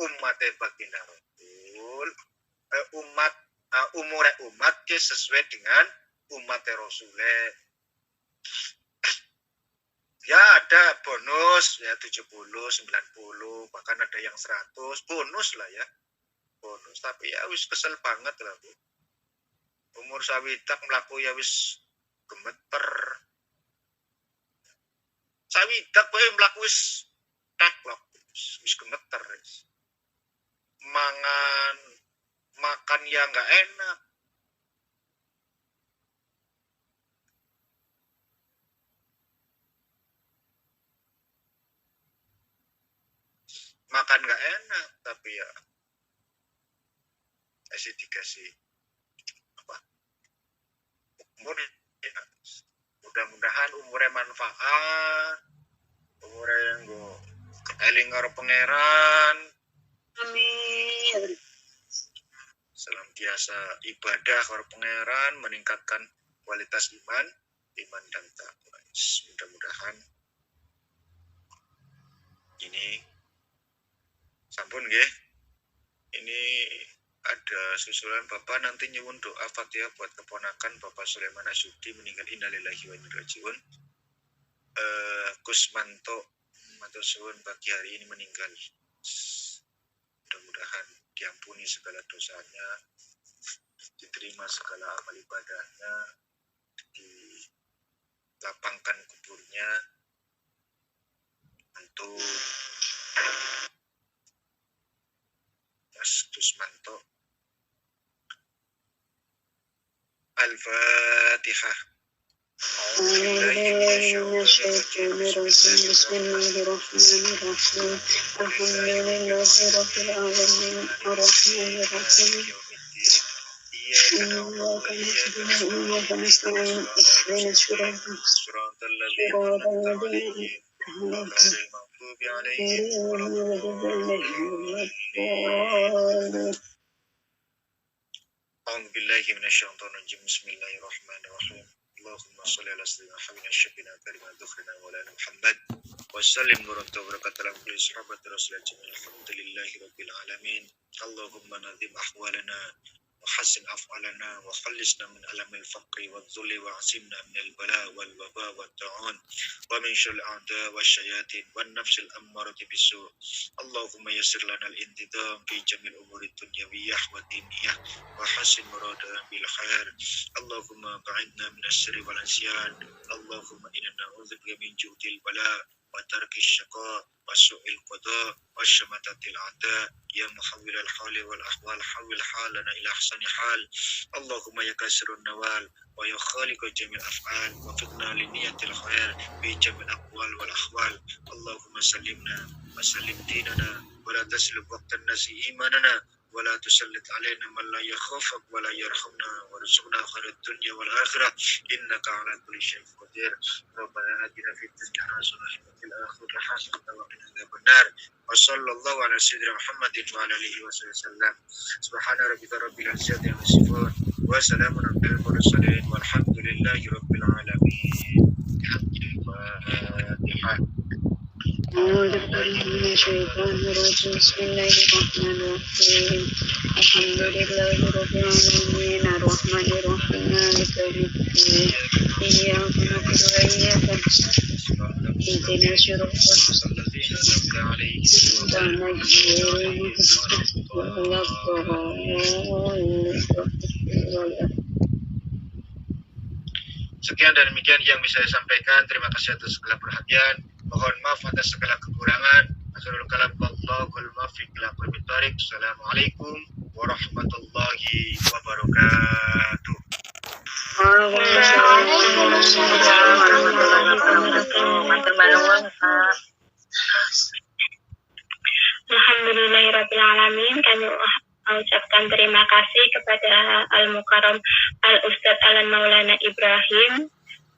umatnya baginda Rasul umure umat sesuai dengan umatnya Rasulullah. Ya ada bonus ya 70, 90, bahkan ada yang 100, bonus lah ya. Bonus, tapi ya wis kesel banget lah Bu. Umur sawidak mlaku ya wis gemeter. Sawidak kowe mlaku wis teklok, wis gemeter wis. Makan ya enggak enak. Makan nggak enak, tapi ya masih dikasih umur ya. Mudah-mudahan umurnya manfaat, umurnya yang gue eling karo pangeran. Amin. Senantiasa ibadah karo pangeran, meningkatkan kualitas iman dan takwa. Mudah-mudahan ini sampun nggih. Ini ada susulan Bapak nanti nyuwun doa Fatihah buat keponakan Bapak Sulaiman Asyuti meninggal innalillahi wa inna ilaihi rajiun. Kusmanto matur suwun pagi hari ini meninggal. Mudah-mudahan diampuni segala dosanya, diterima segala amal ibadahnya, dilapangkan kuburnya untuk Mas Kusmanto. Al-Fatihah. A'udzubillahi minasyaitonirrajim. Bismillahirrahmanirrahim. Allahumma shalli ala sayyidina Muhammadin syafina karimah dzukhrina wa ala Muhammad wa sallim nurata barakatuh ala kulli sahabati rasulillah alhamdulillahi rabbil alamin. Allahumma nadhim ahwalana wa hassin af'alana wa khallisna min alamil faqri wa dhulli wa asimna min al-bala wal waba wa ta'un wa min syarril a'da wa syayatin wa nafsil ammarati bisu. Allahumma yassir lana al-intidam fi jamil umuri dunyawiyah wa diniyah wa hasin muradana bil khair. Allahumma ba'idna min as-sirri wal asyan. Allahumma inna na'udzubika min ju'dil bala wa tarki syaqa wa su'il qada wa syamatatil a'da. Ya muhawwilal hali wal ahwal hawil halana ila ahsani hal. Allahumma ya kasirun nawal wa ya khaliqu jamil af'al wa fiqna li niyatil khair bi jamil aqwal wal ahwal. Allahumma sallimna wa sallim dinana wa la taslub waqtan nasi imanana ولا تسلط علينا من لا يخافك ولا يرحمنا وارزقنا خير الدنيا والآخرة إنك على كل شيء قدير ربنا آتنا في الدنيا حسنة وفي الآخرة حسنة وقنا عذاب النار وصلى الله على سيدنا محمد وعلى آله وصحبه وسلم سبحان ربك رب العزة عما يصفون وسلام على المرسلين والحمد لله رب العالمين الفاتحة. أعوذ بالله من الشيطان الرجيم بسم الله الرحمن الرحيم الحمد لله رب العالمين الرحمن الرحيم مالك يوم الدين إياك نعبد وإياك نستعين اهدنا الصراط الذين أنعمت عليهم Sekian dan demikian yang bisa saya sampaikan. Terima kasih atas segala perhatian. Mohon maaf atas segala kekurangan. Akhirul kalam wallahul muwaffiq ila aqwamit thoriq. Assalamualaikum warahmatullahi wabarakatuh. Waalaikumsalam warahmatullahi wabarakatuh. Matur nuwun, Pak. Alhamdulillahirrabbilalamin. Kami ucapkan terima kasih kepada Al-Mukarram Al-Ustadz Alan Maulana Ibrahim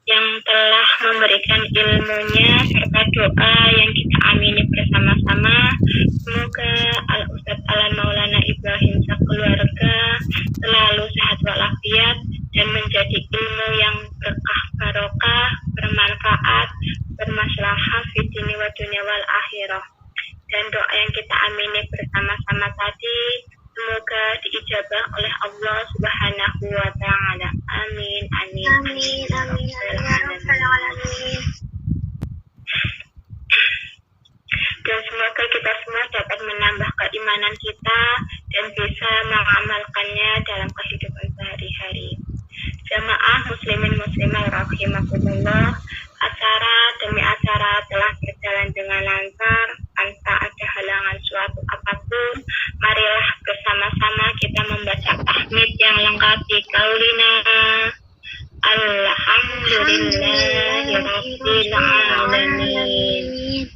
yang telah memberikan ilmunya serta doa yang kita amini bersama-sama. Semoga Al-Ustadz Alan Maulana Ibrahim sekeluarga selalu sehat walafiat dan menjadi ilmu yang berkah barokah, bermanfaat, bermaslahah fi dini wa dunya wal akhirah. Dan doa yang kita amini bersama-sama tadi semoga diijabah oleh Allah Subhanahu wa taala. Amin amin amin amin amin. Dan semoga kita semua dapat menambah keimanan kita dan bisa mengamalkannya dalam kehidupan sehari-hari. Jamaah muslimin muslimah rahimakumullah, acara demi acara telah berjalan dengan lancar tanpa ada halangan suatu apapun. Marilah bersama-sama kita membaca tahmid yang lengkap di kaulina Alhamdulillahirabbil alamin.